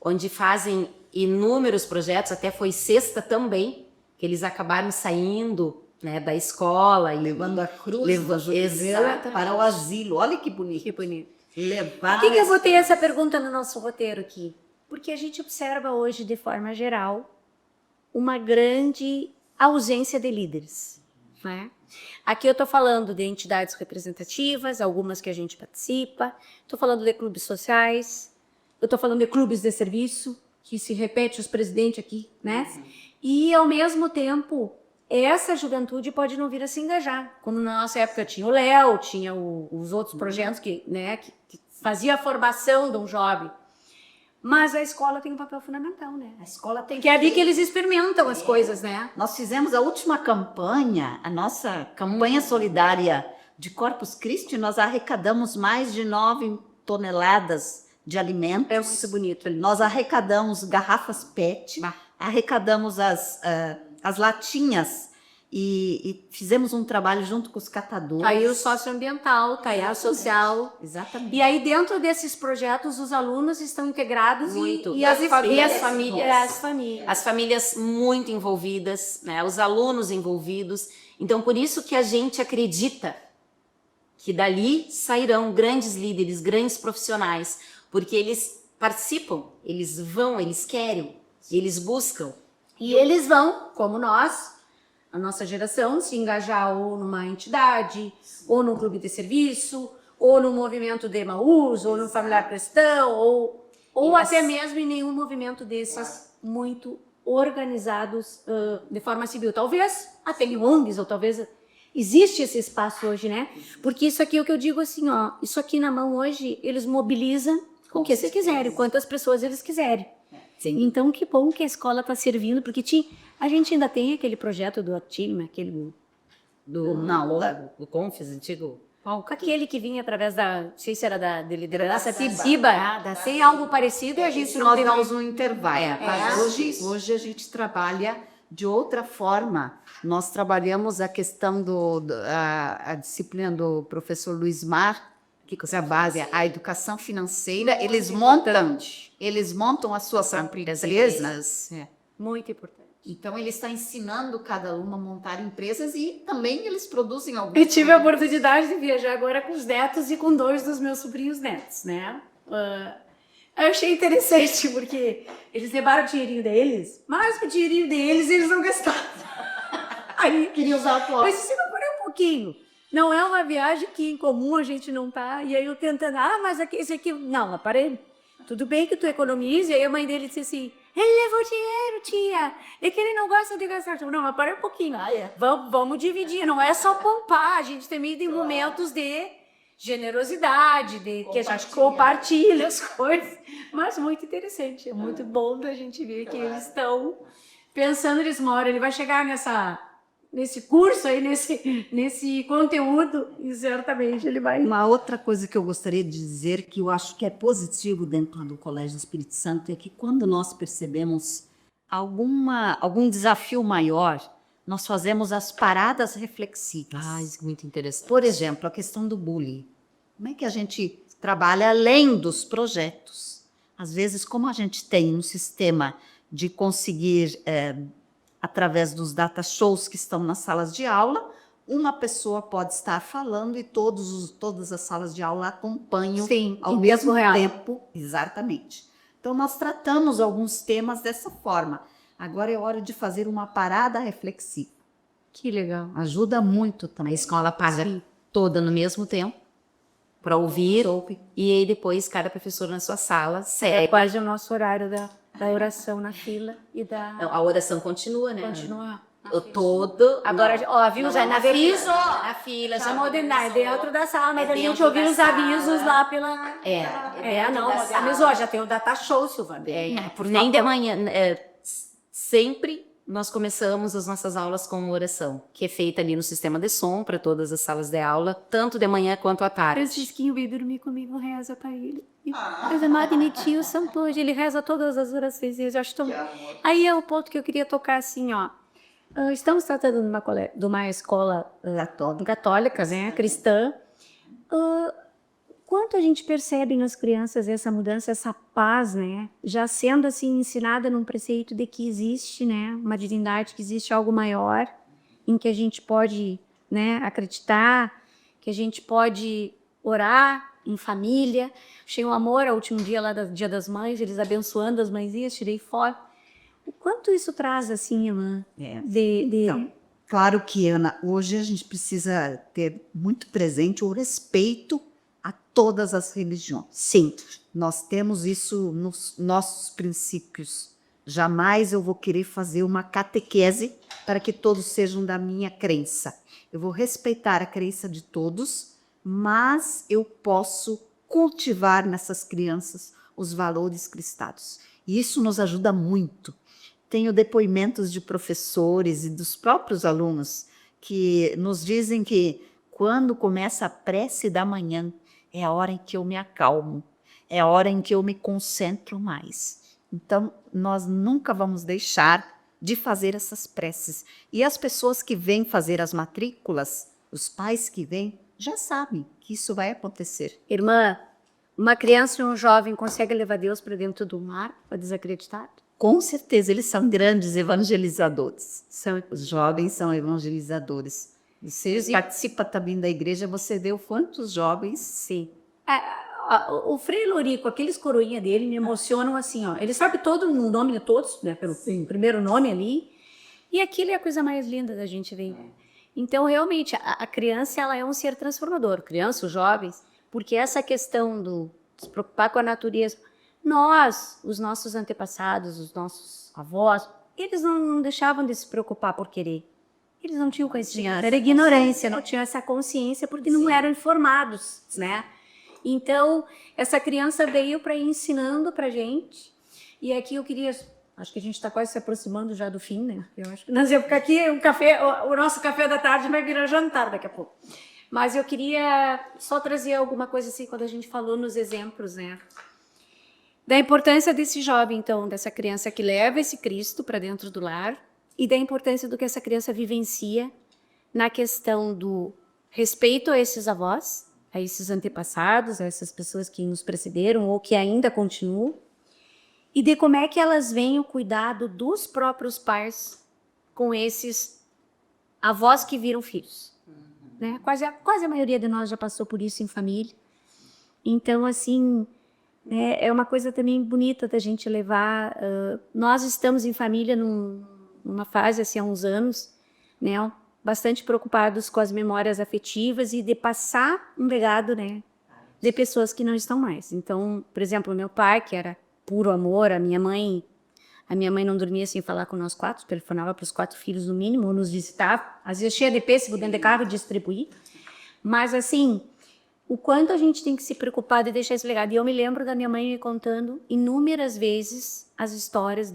onde fazem inúmeros projetos, até foi sexta também, que eles acabaram saindo, né, da escola. Levando a cruz Exatamente. para o asilo. Olha que bonito. Que bonito. Levar Por que eu botei essa pergunta no nosso roteiro aqui? Porque a gente observa hoje, de forma geral, uma grande ausência de líderes. Né? Aqui eu estou falando de entidades representativas, algumas que a gente participa, estou falando de clubes sociais, eu estou falando de clubes de serviço, que se repete os presidentes aqui, né? E, ao mesmo tempo, essa juventude pode não vir a se engajar. Como na nossa época tinha o Léo, tinha os outros projetos que fazia a formação de um jovem. Mas a escola tem um papel fundamental, né? A escola tem Que é ali que eles experimentam as coisas, né? Nós fizemos a última campanha, a nossa campanha solidária de Corpus Christi, nós arrecadamos mais de 9 toneladas de alimentos. É muito bonito ali. Nós arrecadamos garrafas PET, arrecadamos as latinhas e fizemos um trabalho junto com os catadores. Tá aí o socioambiental, tá aí a social. Exatamente. E aí dentro desses projetos os alunos estão integrados Muito. e as famílias. As famílias muito envolvidas, né? Os alunos envolvidos. Então, por isso que a gente acredita que dali sairão grandes líderes, grandes profissionais, porque eles participam, eles vão, eles querem, eles buscam. E eles vão, como nós, a nossa geração, se engajar ou numa entidade, ou num clube de serviço, ou no movimento de Emaús, ou no familiar cristão, ou até mesmo em nenhum movimento desses muito organizados de forma civil. Talvez até em ONGs, ou talvez existe esse espaço hoje, né? Porque isso aqui é o que eu digo assim, ó, isso aqui na mão hoje, eles mobilizam com o que vocês quiserem, quantas pessoas eles quiserem. Sim. Então, que bom que a escola está servindo, porque a gente ainda tem aquele projeto do Actima, aquele O Confes, antigo. aquele que vinha através não sei se era da liderança Piba, tem algo parecido e a gente não Nós teve. damos um intervalo, mas hoje a gente trabalha de outra forma. Nós trabalhamos a questão a disciplina do professor Luiz Mar, que é a base, a educação financeira. Eles montam as suas empresas. Muito importante. Então, ele está ensinando cada uma a montar empresas e também eles produzem alguns. Eu tive a oportunidade de viajar agora com os netos e com 2 dos meus sobrinhos netos, né? Eu achei interessante, porque eles levaram o dinheirinho deles, mas o dinheirinho deles eles não gastaram. Aí, Queria usar o mas se não parar um pouquinho. Não é uma viagem que em comum a gente não tá. E aí eu tentando, mas esse aqui. Não, mas parei. Tudo bem que tu economize. E aí a mãe dele disse assim: ele levou dinheiro, tia. É que ele não gosta de gastar. Não, mas parei um pouquinho. Vamos dividir. Não é só poupar. A gente também tem momentos de generosidade, de que a gente compartilha as coisas. Mas muito interessante. É muito bom da gente ver que eles estão pensando nisso. Uma hora ele vai chegar nesse curso aí, nesse conteúdo, e certamente ele vai. Uma outra coisa que eu gostaria de dizer, que eu acho que é positivo dentro do Colégio Espírito Santo, é que quando nós percebemos algum desafio maior, nós fazemos as paradas reflexivas. Isso é muito interessante. Por exemplo, a questão do bullying. Como é que a gente trabalha além dos projetos? Às vezes, como a gente tem um sistema de conseguir através dos data shows que estão nas salas de aula, uma pessoa pode estar falando e todas as salas de aula acompanham ao mesmo tempo. Exatamente. Então, nós tratamos alguns temas dessa forma. Agora é hora de fazer uma parada reflexiva. Que legal. Ajuda muito também. A escola paga toda no mesmo tempo para ouvir, e aí depois cada professor na sua sala segue. É quase o nosso horário da oração na fila e da... Não, a oração continua, né? Continua. Agora, viu, já na aviso, na fila, já modernar, é dentro da sala, mas a gente ouviu os avisos lá pela... já tem o data show, Silvana. Nem de manhã, sempre nós começamos as nossas aulas com oração, que é feita ali no sistema de som para todas as salas de aula, tanto de manhã quanto à tarde. Francisquinho veio dormir comigo, reza para ele. Deus amado e meu tio santo hoje, ele reza todas as orações, eu acho tão... Aí é o ponto que eu queria tocar assim, ó. Estamos tratando de uma escola católica, né, cristã. Quanto a gente percebe nas crianças essa mudança, essa paz, né, já sendo assim ensinada num preceito de que existe, né, uma divindade, que existe algo maior, em que a gente pode, né, acreditar, que a gente pode orar em família. Achei um amor ao último dia lá do Dia das Mães, eles abençoando as mãezinhas, tirei foto. O quanto isso traz, assim, Ana? Então, claro que, Ana, hoje a gente precisa ter muito presente o respeito a todas as religiões. Sim. Nós temos isso nos nossos princípios. Jamais eu vou querer fazer uma catequese para que todos sejam da minha crença. Eu vou respeitar a crença de todos, mas eu posso cultivar nessas crianças os valores cristãos. E isso nos ajuda muito. Tenho depoimentos de professores e dos próprios alunos que nos dizem que quando começa a prece da manhã, é a hora em que eu me acalmo, é a hora em que eu me concentro mais. Então, nós nunca vamos deixar de fazer essas preces. E as pessoas que vêm fazer as matrículas, os pais que vêm, já sabem que isso vai acontecer. Irmã, uma criança e um jovem conseguem levar Deus para dentro do mar para desacreditar? Com certeza, eles são grandes evangelizadores. Os jovens são evangelizadores. Você participa também da igreja, você vê o quantos jovens... Sim. O Frei Lorico, aqueles coroinha dele me emocionam assim, ó. Ele sabe todo o nome de todos, né, pelo primeiro nome ali. E aquilo é a coisa mais linda da gente ver. Então, realmente, a criança, ela é um ser transformador. Criança, os jovens, porque essa questão de se preocupar com a natureza... Nós, os nossos antepassados, os nossos avós, eles não deixavam de se preocupar por querer. Eles não tinham conhecimento, era ignorância, não tinham essa consciência porque não eram informados, né? Então, essa criança veio para ir ensinando para gente. E aqui eu queria... Acho que a gente está quase se aproximando já do fim, né? Eu acho que nós vamos ficar aqui, o nosso café da tarde vai virar jantar daqui a pouco. Mas eu queria só trazer alguma coisa assim, quando a gente falou nos exemplos, né? Da importância desse jovem, então, dessa criança que leva esse Cristo para dentro do lar e da importância do que essa criança vivencia na questão do respeito a esses avós, a esses antepassados, a essas pessoas que nos precederam ou que ainda continuam, e de como é que elas veem o cuidado dos próprios pais com esses avós que viram filhos. Né? Quase a maioria de nós já passou por isso em família. Então, assim, é uma coisa também bonita da gente levar. Nós estamos em família numa fase, assim, há uns anos, né, bastante preocupados com as memórias afetivas e de passar um legado, né, de pessoas que não estão mais. Então, por exemplo, meu pai, que era puro amor, a minha mãe não dormia sem falar com nós 4, telefonava para os 4 filhos no mínimo, ou nos visitava, às vezes cheia de pêssego dentro de carro, distribuir. Mas assim, o quanto a gente tem que se preocupar de deixar esse legado. E eu me lembro da minha mãe me contando inúmeras vezes as histórias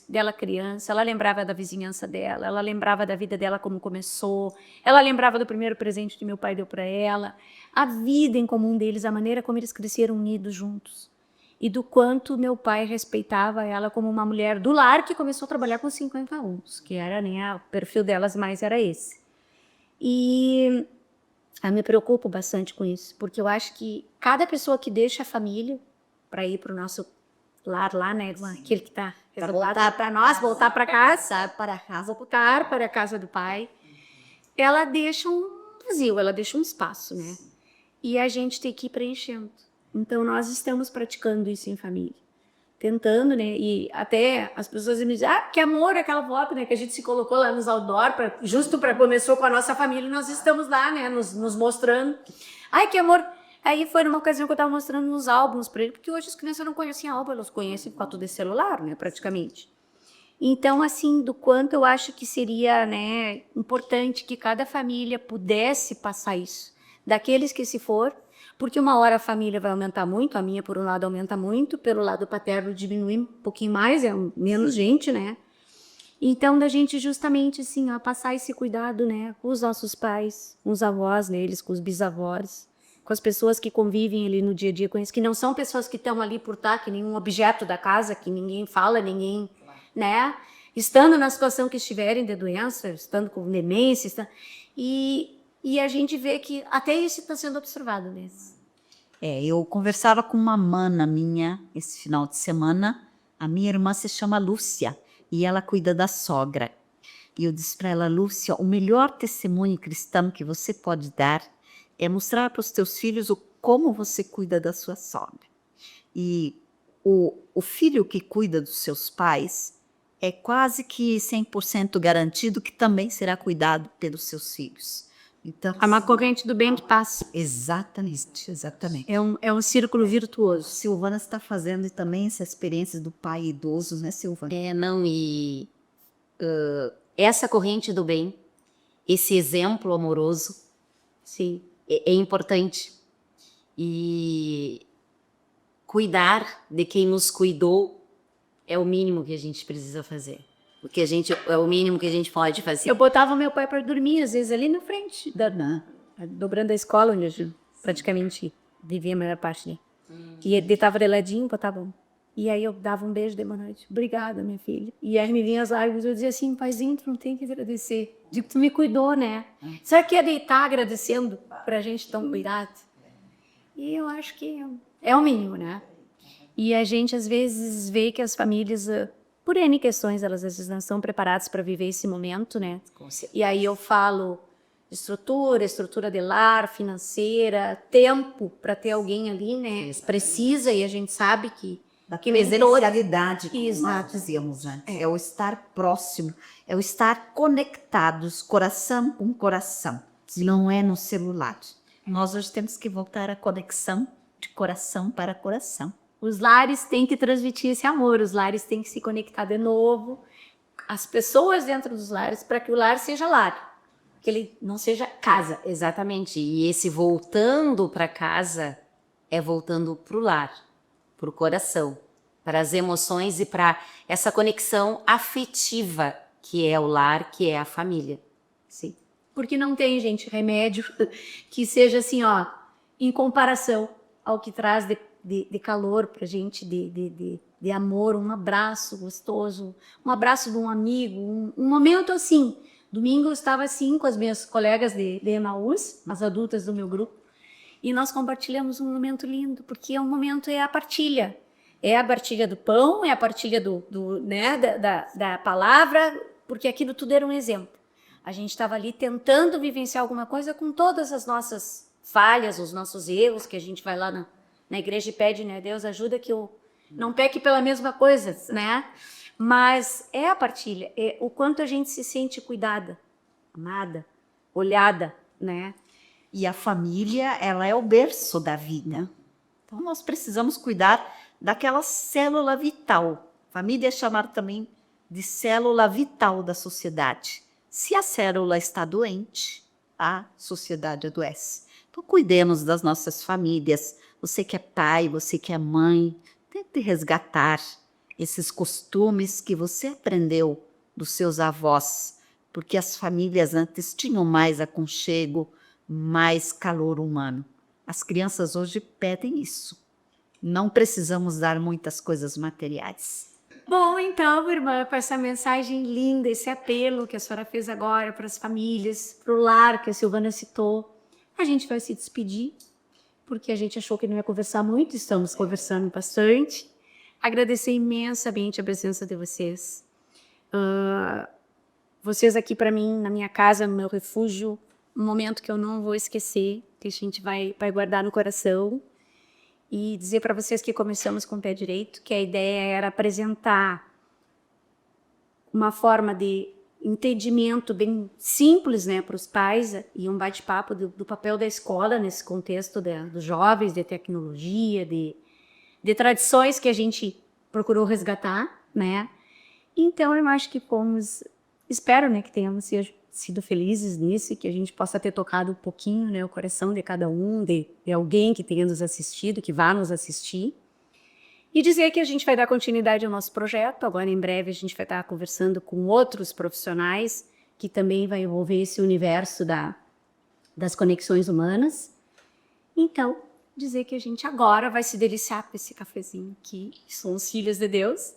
dela criança. Ela lembrava da vizinhança dela, ela lembrava da vida dela como começou, ela lembrava do primeiro presente que meu pai deu para ela, a vida em comum deles, a maneira como eles cresceram unidos juntos. E do quanto meu pai respeitava ela como uma mulher do lar que começou a trabalhar com 50 anos, que era, né, o perfil delas mais era esse. E eu me preocupo bastante com isso, porque eu acho que cada pessoa que deixa a família para ir para o nosso lar lá, né, aquele que está reservado para nós, voltar para casa, voltar para a casa do pai, ela deixa um vazio, ela deixa um espaço, né? E a gente tem que ir preenchendo. Então, nós estamos praticando isso em família. Tentando, né? E até as pessoas me dizem, que amor, aquela foto, né? Que a gente se colocou lá nos outdoor, justo para começou com a nossa família, nós estamos lá, né? Nos mostrando. Ai, que amor. Aí foi numa ocasião que eu estava mostrando nos álbuns para ele, porque hoje as crianças não conhecem álbum, elas conhecem por causa de celular, né? Praticamente. Então, assim, do quanto eu acho que seria, né, importante que cada família pudesse passar isso. Daqueles que se for, porque uma hora a família vai aumentar muito, a minha, por um lado, aumenta muito, pelo lado paterno diminui um pouquinho mais, é menos gente, né? Então, da gente justamente, assim, passar esse cuidado, né, com os nossos pais, com os avós deles, com os bisavós, com as pessoas que convivem ali no dia a dia com eles, que não são pessoas que estão ali por estar, que nenhum objeto da casa, que ninguém fala, ninguém, né? Estando na situação que estiverem de doença, estando com demência, e a gente vê que até isso está sendo observado nesse. Eu conversava com uma mana minha esse final de semana. A minha irmã se chama Lúcia e ela cuida da sogra. E eu disse para ela, Lúcia, o melhor testemunho cristão que você pode dar é mostrar para os teus filhos como você cuida da sua sogra. E o filho que cuida dos seus pais é quase que 100% garantido que também será cuidado pelos seus filhos. Então, é uma corrente do bem que passa. Exatamente, exatamente. É um círculo virtuoso. Silvana está fazendo também essa experiência do pai idoso, né, Silvana? Essa corrente do bem, esse exemplo amoroso, sim, é importante. E cuidar de quem nos cuidou é o mínimo que a gente precisa fazer. Porque é o mínimo que a gente pode fazer. Eu botava meu pai para dormir, às vezes, ali na frente, dobrando a escola, onde eu praticamente vivia a maior parte dele. E ele estava de ladinho, botava. E aí eu dava um beijo de boa noite. Obrigada, minha filha. E aí me vinham as lágrimas, eu dizia assim, paizinho, tu não tem que agradecer. Digo, tu me cuidou, né? Será que ia deitar agradecendo pra gente tão cuidado? E eu acho que é o mínimo, né? E a gente, às vezes, vê que as famílias... Por N questões, elas às vezes não estão preparadas para viver esse momento, né? E aí eu falo de estrutura de lar, financeira, tempo para ter alguém ali, né? Precisa, e a gente sabe que... Da presencialidade, que nós dizíamos antes. É o estar próximo, é o estar conectados, coração com coração. Não é no celular. Nós hoje temos que voltar à conexão de coração para coração. Os lares têm que transmitir esse amor, os lares têm que se conectar de novo, as pessoas dentro dos lares, para que o lar seja lar. que ele não seja casa. Exatamente. E esse voltando para casa é voltando para o lar, para o coração, para as emoções e para essa conexão afetiva que é o lar, que é a família. Sim. Porque não tem, gente, remédio que seja assim, ó, em comparação ao que traz de calor pra gente, de amor, um abraço gostoso, um abraço de um amigo, um momento assim. Domingo eu estava assim com as minhas colegas de Emaús, as adultas do meu grupo, e nós compartilhamos um momento lindo, porque o momento é a partilha. É a partilha do pão, é a partilha né, da palavra, porque aquilo tudo era um exemplo. A gente estava ali tentando vivenciar alguma coisa com todas as nossas falhas, os nossos erros, que a gente vai lá na igreja e pede, né? Deus, ajuda que eu não peque pela mesma coisa, né? Mas é a partilha, é o quanto a gente se sente cuidada, amada, olhada, né? E a família, ela é o berço da vida. Então, nós precisamos cuidar daquela célula vital. Família é chamada também de célula vital da sociedade. Se a célula está doente, a sociedade adoece. Então, cuidemos das nossas famílias. Você que é pai, você que é mãe, tente resgatar esses costumes que você aprendeu dos seus avós, porque as famílias antes tinham mais aconchego, mais calor humano. As crianças hoje pedem isso. Não precisamos dar muitas coisas materiais. Bom, então, irmã, com essa mensagem linda, esse apelo que a senhora fez agora para as famílias, para o lar que a Silvana citou, a gente vai se despedir, porque a gente achou que não ia conversar muito, estamos conversando bastante. Agradecer imensamente a presença de vocês. Vocês aqui para mim, na minha casa, no meu refúgio, um momento que eu não vou esquecer, que a gente vai guardar no coração. E dizer para vocês que começamos com o pé direito, que a ideia era apresentar uma forma de entendimento bem simples, né, para os pais, e um bate-papo do papel da escola nesse contexto dos jovens, de tecnologia, de tradições que a gente procurou resgatar, né? Então, eu acho que espero, né, que tenhamos sido felizes nisso e que a gente possa ter tocado um pouquinho, né, o coração de cada um, de alguém que tenha nos assistido, que vá nos assistir. E dizer que a gente vai dar continuidade ao nosso projeto. Agora, em breve, a gente vai estar conversando com outros profissionais que também vai envolver esse universo das conexões humanas. Então, dizer que a gente agora vai se deliciar com esse cafezinho aqui, que somos filhas de Deus,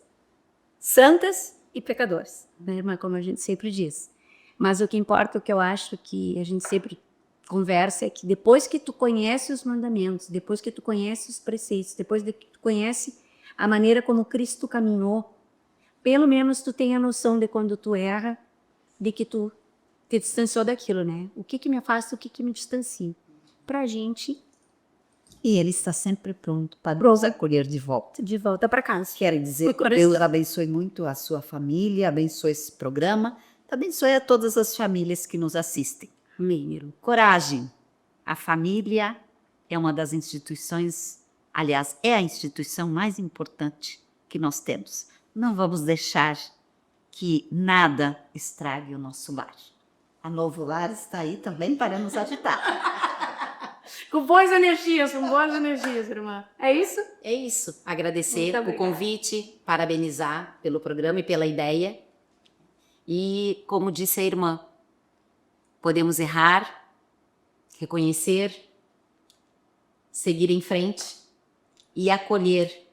santas e pecadoras, né, irmã? Como a gente sempre diz. Mas o que importa, o que eu acho que a gente sempre conversa é que depois que tu conhece os mandamentos, depois que tu conhece os preceitos, depois que tu conhece a maneira como Cristo caminhou, pelo menos tu tem a noção de quando tu erra, de que tu te distanciou daquilo, né? O que me afasta, o que me distancia. Pra gente... E ele está sempre pronto para nos acolher de volta. De volta para casa. Quero dizer que Deus abençoe muito a sua família, abençoe esse programa, abençoe a todas as famílias que nos assistem. Amém. Coragem. A família é uma das instituições, aliás, é a instituição mais importante que nós temos. Não vamos deixar que nada estrague o nosso lar. A Novo Lar está aí também para nos ajudar. Com boas energias, irmã. É isso? É isso. Agradecer o convite, parabenizar pelo programa e pela ideia. E, como disse a irmã, podemos errar, reconhecer, seguir em frente e acolher,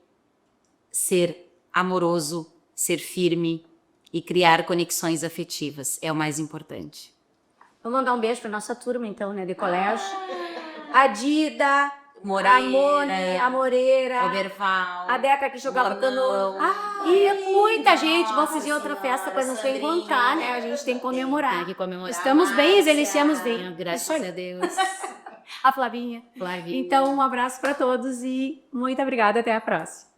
ser amoroso, ser firme e criar conexões afetivas. É o mais importante. Vamos mandar um beijo para nossa turma, então, né, de colégio. A Dida, Moreira, a Imone, a Moreira, o Berval, a Deca que jogava canoa. E muita gente. Vamos fazer outra festa para não se encontrar, né? A gente tem que comemorar. Tem que comemorar. Estamos bem, envelhecemos bem. Graças a Deus. A Flavinha. Então, um abraço para todos e muito obrigada. Até a próxima.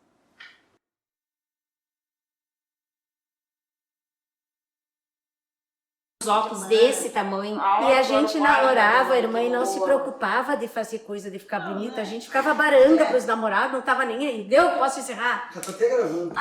Óculos desse tamanho. E a gente namorava, a irmã, e não se preocupava de fazer coisa, de ficar bonita. A gente ficava baranga para os namorados, não tava nem aí. Deu? Posso encerrar? Já tô até gravando.